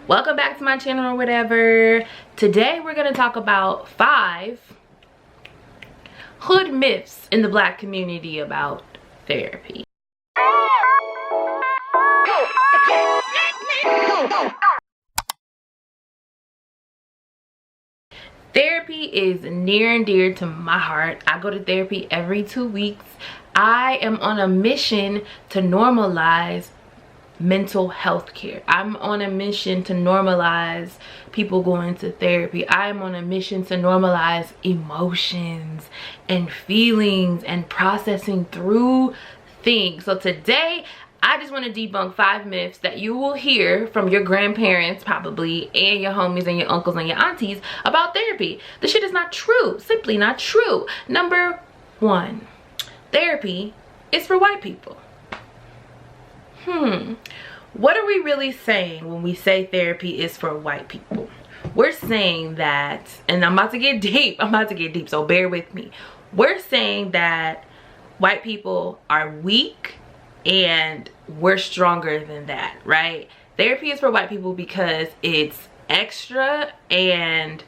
Welcome back to my channel or whatever. Today we're going to talk about 5 hood myths in the Black community about therapy. Therapy is near and dear to my heart. I go to therapy every 2 weeks. I am on a mission to normalize mental health care. I'm on a mission to normalize people going to therapy. I'm on a mission to normalize emotions and feelings and processing through things. So today I just want to debunk 5 myths that you will hear from your grandparents probably and your homies and your uncles and your aunties about therapy. The shit is not true. Simply not true. Number 1, therapy is for white people. What are we really saying when we say therapy is for white people? We're saying that, and I'm about to get deep, so bear with me. We're saying that white people are weak and we're stronger than that, right? Therapy is for white people because it's extra and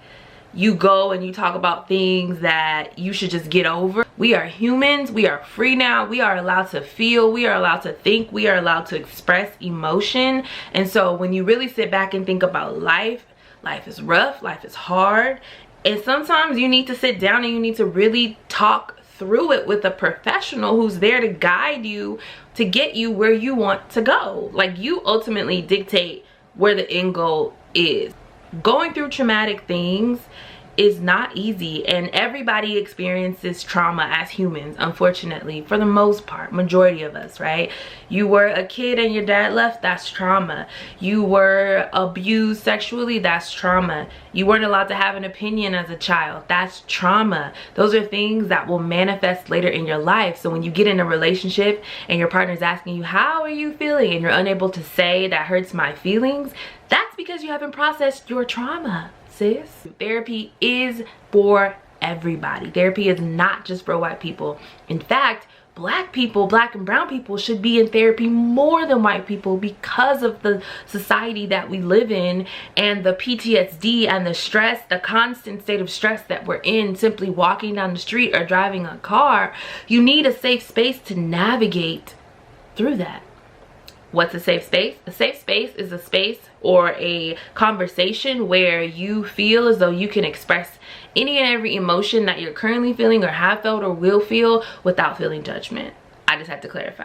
you go and you talk about things that you should just get over. We are humans. We are free now. We are allowed to feel. We are allowed to think. We are allowed to express emotion. And so when you really sit back and think about life, life is rough. Life is hard. And sometimes you need to sit down and you need to really talk through it with a professional who's there to guide you to get you where you want to go. Like, you ultimately dictate where the end goal is. Going through traumatic things is not easy, and everybody experiences trauma as humans, unfortunately, for the most part, majority of us, right? You were a kid and your dad left, that's trauma. You were abused sexually, that's trauma. You weren't allowed to have an opinion as a child, that's trauma. Those are things that will manifest later in your life. So when you get in a relationship and your partner's asking you, how are you feeling? And you're unable to say, that hurts my feelings, that's because you haven't processed your trauma, sis. Therapy is for everybody. Therapy is not just for white people. In fact, black people, black and brown people should be in therapy more than white people because of the society that we live in and the PTSD and the stress, the constant state of stress that we're in simply walking down the street or driving a car. You need a safe space to navigate through that. What's a safe space? A safe space is a space or a conversation where you feel as though you can express any and every emotion that you're currently feeling or have felt or will feel without feeling judgment. I just had to clarify.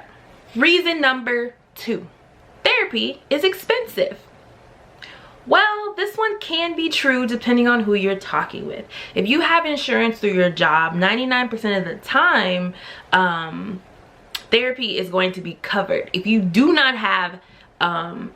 Reason number 2, therapy is expensive. Well, this one can be true depending on who you're talking with. If you have insurance through your job, 99% of the time, therapy is going to be covered. If you do not have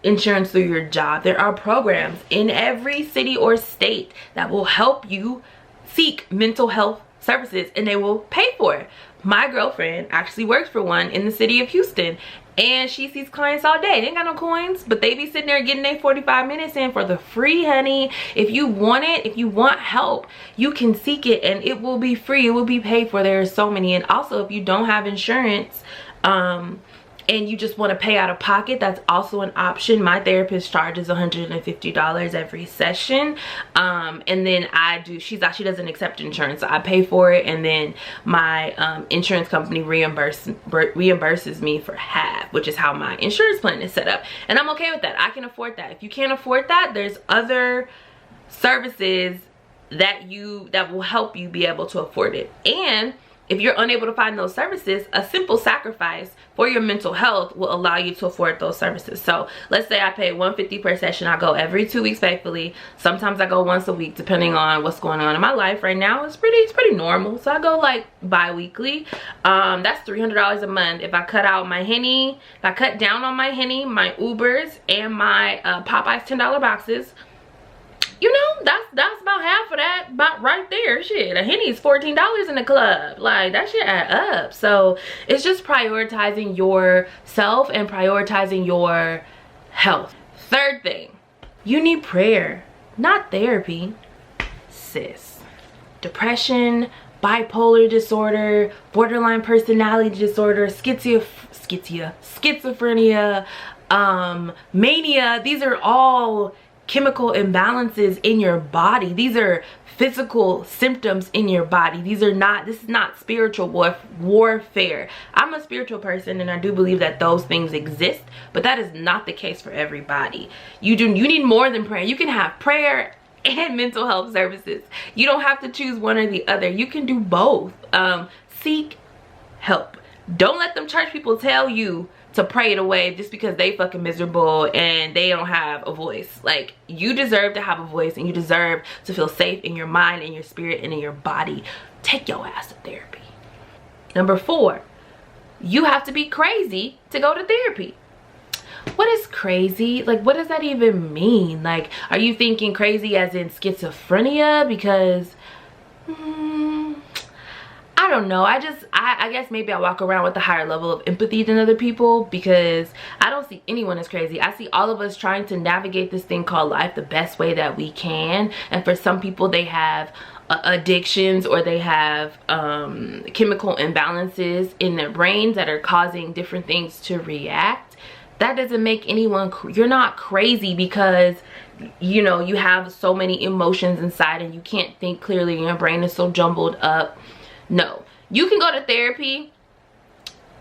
insurance through your job, there are programs in every city or state that will help you seek mental health services and they will pay for it. My girlfriend actually works for one in the city of Houston and she sees clients all day. They ain't got no coins, but they be sitting there getting their 45 minutes in for the free, honey. If you want it, if you want help, you can seek it and it will be free. It will be paid for. There are so many. And also, if you don't have insurance, and you just want to pay out of pocket, that's also an option. My therapist charges $150 every session, and then she doesn't accept insurance, so I pay for it, and then my insurance company reimburses me for half, which is how my insurance plan is set up, and I'm okay with that. I can afford that. If you can't afford that, there's other services that will help you be able to afford it. And if you're unable to find those services, a simple sacrifice for your mental health will allow you to afford those services. So let's say I pay $150 per session. I go every 2 weeks faithfully. Sometimes I go once a week depending on what's going on in my life. Right now it's pretty normal. So I go like bi-weekly. That's $300 a month. If I cut out my Henny, if I cut down on my Henny, my Ubers, and my Popeyes $10 boxes, you know, that's about half of that, about right there. Shit, a Henny is $14 in the club. Like, that shit add up. So it's just prioritizing yourself and prioritizing your health. Third thing, you need prayer, not therapy. Sis, depression, bipolar disorder, borderline personality disorder, schizophrenia, mania, these are all chemical imbalances in your body. These are physical symptoms in your body. This is not spiritual warfare. I'm a spiritual person and I do believe that those things exist, but that is not the case for everybody. You need more than prayer. You can have prayer and mental health services. You don't have to choose one or the other. You can do both. Seek help. Don't let them church people tell you to pray it away just because they fucking miserable and they don't have a voice. Like, you deserve to have a voice and you deserve to feel safe in your mind, in your spirit, and in your body. Take your ass to therapy. Number 4, you have to be crazy to go to therapy. What is crazy? Like, what does that even mean? Like, are you thinking crazy as in schizophrenia? Because I don't know. I guess maybe I walk around with a higher level of empathy than other people, because I don't see anyone as crazy. I see all of us trying to navigate this thing called life the best way that we can. And for some people, they have addictions, or they have chemical imbalances in their brains that are causing different things to react. That doesn't make anyone, you're not crazy because, you know, you have so many emotions inside and you can't think clearly and your brain is so jumbled up. No, you can go to therapy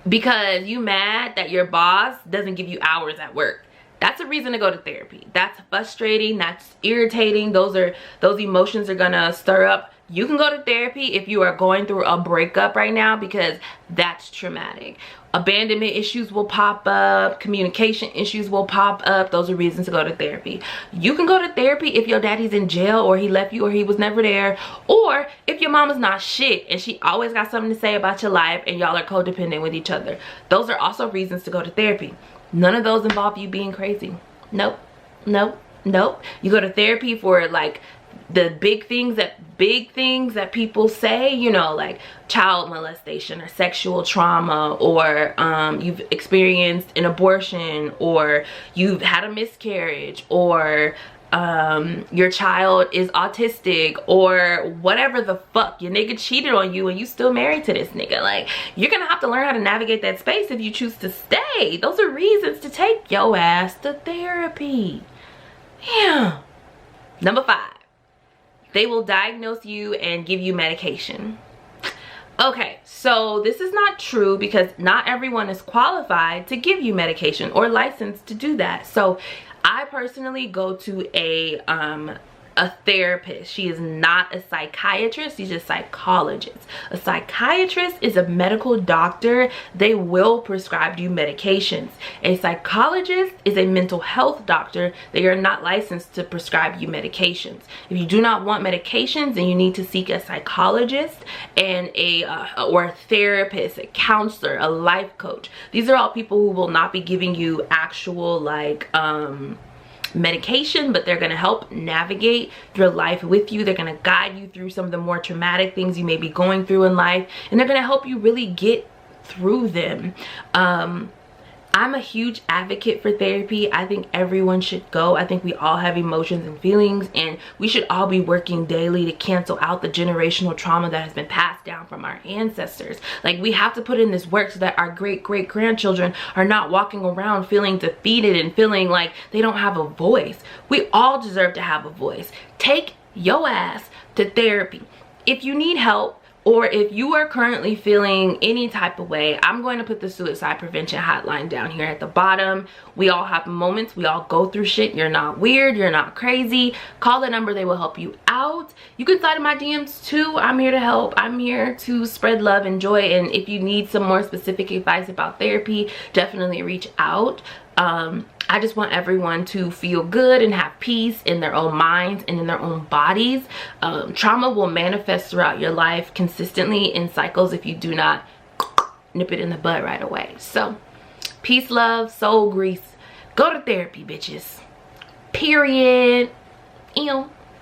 because you mad that your boss doesn't give you hours at work. That's a reason to go to therapy. That's frustrating, that's irritating. Those emotions are gonna stir up. You can go to therapy if you are going through a breakup right now, because that's traumatic. Abandonment issues will pop up, communication issues will pop up. Those are reasons to go to therapy. You can go to therapy if your daddy's in jail, or he left you, or he was never there, or if your mama's not shit and she always got something to say about your life and y'all are codependent with each other. Those are also reasons to go to therapy. None of those involve you being crazy. Nope, nope, nope. You go to therapy for like the big things that people say, you know, like child molestation or sexual trauma, or you've experienced an abortion, or you've had a miscarriage, or your child is autistic, or whatever the fuck. Your nigga cheated on you and you still married to this nigga. Like, you're gonna have to learn how to navigate that space if you choose to stay. Those are reasons to take your ass to therapy. Yeah. Number 5, they will diagnose you and give you medication. Okay, so this is not true, because not everyone is qualified to give you medication or licensed to do that. So I personally go to a therapist. She is not a psychiatrist, she's a psychologist. A psychiatrist is a medical doctor. They will prescribe you medications. A psychologist is a mental health doctor. They are not licensed to prescribe you medications. If you do not want medications, then you need to seek a psychologist and or a therapist, a counselor, a life coach. These are all people who will not be giving you actual like medication, but they're going to help navigate your life with you. They're going to guide you through some of the more traumatic things you may be going through in life, and they're going to help you really get through them. I'm a huge advocate for therapy. I think everyone should go. I think we all have emotions and feelings, and we should all be working daily to cancel out the generational trauma that has been passed down from our ancestors. Like, we have to put in this work so that our great-great-grandchildren are not walking around feeling defeated and feeling like they don't have a voice. We all deserve to have a voice. Take your ass to therapy. If you need help, or if you are currently feeling any type of way, I'm going to put the suicide prevention hotline down here at the bottom. We all have moments. We all go through shit. You're not weird. You're not crazy. Call the number. They will help you out. You can slide in my DMs too. I'm here to help. I'm here to spread love and joy. And if you need some more specific advice about therapy, definitely reach out. I just want everyone to feel good and have peace in their own minds and in their own bodies. Trauma will manifest throughout your life consistently in cycles if you do not nip it in the bud right away. So, peace, love, soul grease. Go to therapy, bitches. Period. Ew.